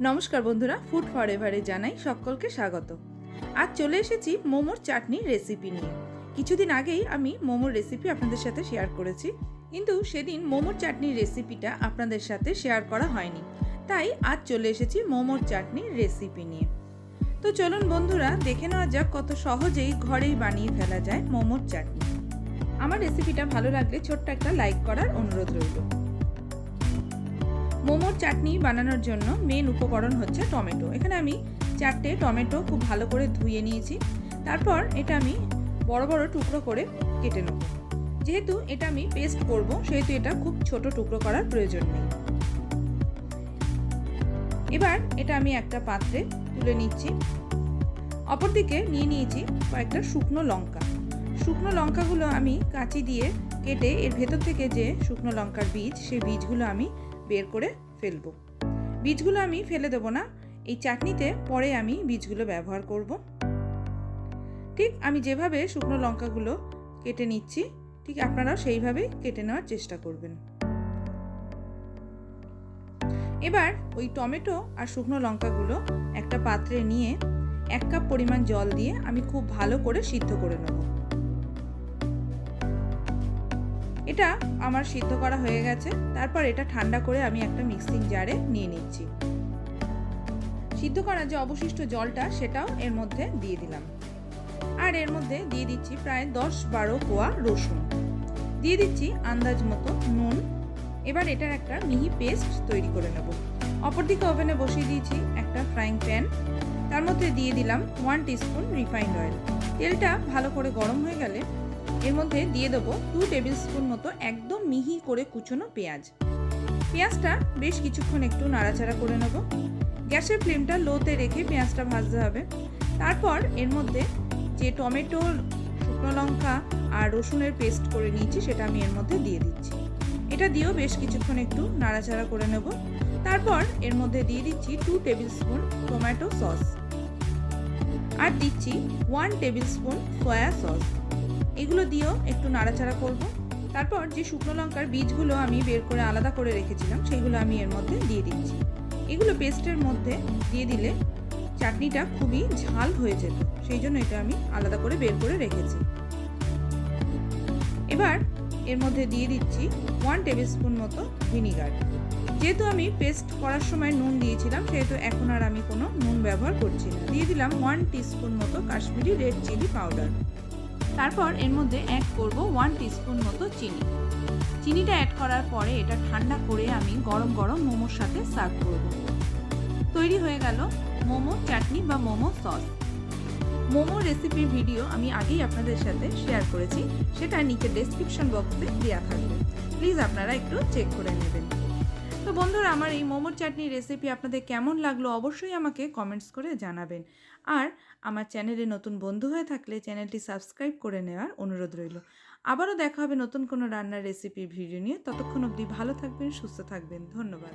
নমস্কার বন্ধুরা, ফুড ফরএভারে জানাই সকলকে স্বাগত। আজ চলে এসেছি মোমোর চাটনির রেসিপি নিয়ে। কিছুদিন আগেই আমি মোমোর রেসিপি আপনাদের সাথে শেয়ার করেছি, কিন্তু সেদিন মোমোর চাটনির রেসিপিটা আপনাদের সাথে শেয়ার করা হয়নি, তাই আজ চলে এসেছি মোমোর চাটনির রেসিপি নিয়ে। তো চলুন বন্ধুরা, দেখে নেওয়া যাক কত সহজেই ঘরেই বানিয়ে ফেলা যায় মোমোর চাটনি। আমার রেসিপিটা ভালো লাগলে ছোট্ট একটা লাইক করার অনুরোধ রইল। মোমোর চাটনি বানানোর জন্য মেন উপকরণ হচ্ছে টমেটো। এখানে আমি 4টে টমেটো খুব ভালো করে ধুয়ে নিয়েছি। তারপর এটা আমি বড় বড় টুকরো করে কেটে নেব। যেহেতু এটা আমি পেস্ট করব, সেহেতু এটা খুব ছোট টুকরো করার প্রয়োজন নেই। এবার এটা আমি একটা পাত্রে তুলে নিচ্ছি। অপরদিকে নিয়ে নিয়েছি কয়েকটা শুকনো লঙ্কা। শুকনো লঙ্কাগুলো আমি কাঁচি দিয়ে কেটে এর ভেতর থেকে যে শুকনো লঙ্কার বীজ, সেই বীজগুলো আমি বের করে ফেলবো। বীজগুলো আমি ফেলে দেবো না, এই চাটনিতে পরে আমি বীজগুলো ব্যবহার করব। ঠিক আমি যেভাবে শুকনো লঙ্কাগুলো কেটে নিচ্ছি, ঠিক আপনারাও সেইভাবেই কেটে নেওয়ার চেষ্টা করবেন। এবার ওই টমেটো আর শুকনো লঙ্কাগুলো একটা পাত্রে নিয়ে 1 কাপ পরিমাণ জল দিয়ে আমি খুব ভালো করে সিদ্ধ করে নেব। এটা আমার সিদ্ধ করা হয়ে গেছে। তারপর এটা ঠান্ডা করে আমি একটা মিক্সিং জারে নিয়ে নিচ্ছি। সিদ্ধ করা যে অবশিষ্ট জলটা, সেটাও এর মধ্যে দিয়ে দিলাম। আর এর মধ্যে দিয়ে দিচ্ছি প্রায় 10-12 কোয়া রসুন, দিয়ে দিচ্ছি আন্দাজ মতো নুন। এবার এটার একটা মিহি পেস্ট তৈরি করে নেব। অপরদিকে ওভেনে বসিয়ে দিয়েছি একটা ফ্রাইং প্যান। তার মধ্যে দিয়ে দিলাম 1 টিস্পুন রিফাইন্ড অয়েল। তেলটা ভালো করে গরম হয়ে গেলে এর মধ্যে দিয়ে দেবো 2 টেবিল স্পুন মতো একদম মিহি করে কুচনো পেঁয়াজ। পেঁয়াজটা বেশ কিছুক্ষণ একটু নাড়াচাড়া করে নেব। গ্যাসের ফ্লেমটা লোতে রেখে পেঁয়াজটা ভাজতে হবে। তারপর এর মধ্যে যে টমেটো, শুকনো লঙ্কা আর রসুনের পেস্ট করে নিয়েছি, সেটা আমি এর মধ্যে দিয়ে দিচ্ছি। এটা দিয়েও বেশ কিছুক্ষণ একটু নাড়াচাড়া করে নেব। তারপর এর মধ্যে দিয়ে দিচ্ছি 2 টেবিল স্পুন টমেটো সস, আর দিচ্ছি 1 টেবিল স্পুন সয়া সস। এগুলো দিয়েও একটু নাড়াচাড়া করব। তারপর যে শুকনো লঙ্কার বীজগুলো আমি বের করে আলাদা করে রেখেছিলাম, সেগুলো আমি এর মধ্যে দিয়ে দিচ্ছি। এগুলো পেস্টের মধ্যে দিয়ে দিলে চাটনিটা খুবই ঝাল হয়ে যেত, সেই জন্য এটা আমি আলাদা করে বের করে রেখেছি। এবার এর মধ্যে দিয়ে দিচ্ছি 1 টেবিল স্পুন মতো ভিনিগার। যেহেতু আমি পেস্ট করার সময় নুন দিয়েছিলাম, সেহেতু এখন আর আমি কোনো নুন ব্যবহার করছি না। দিয়ে দিলাম 1 টিস্পুন মতো কাশ্মীরি রেড চিলি পাউডার। তারপর এর মধ্যে অ্যাড করব 1 টিস্পুন মতো চিনি। চিনিটা অ্যাড করার পরে এটা ঠান্ডা করে আমি গরম গরম মোমোর সাথে সার্ভ করব। তৈরি হয়ে গেল মোমো চাটনি বা মোমো সস। মোমো রেসিপির ভিডিও আমি আগেই আপনাদের সাথে শেয়ার করেছি, সেটা নিচে ডেসক্রিপশন বক্সে দেওয়া থাকবে, প্লিজ আপনারা একটু চেক করে নেবেন। তো বন্ধুরা, আমার এই মোমোর চাটনি রেসিপি আপনাদের কেমন লাগলো অবশ্যই আমাকে কমেন্টস করে জানাবেন। আর আমার চ্যানেলে নতুন বন্ধু হয়ে থাকলে চ্যানেলটি সাবস্ক্রাইব করে নেওয়ার অনুরোধ রইল। আবারও দেখা হবে নতুন কোনো রান্নার রেসিপির ভিডিও নিয়ে। ততক্ষণ অবধি ভালো থাকবেন, সুস্থ থাকবেন। ধন্যবাদ।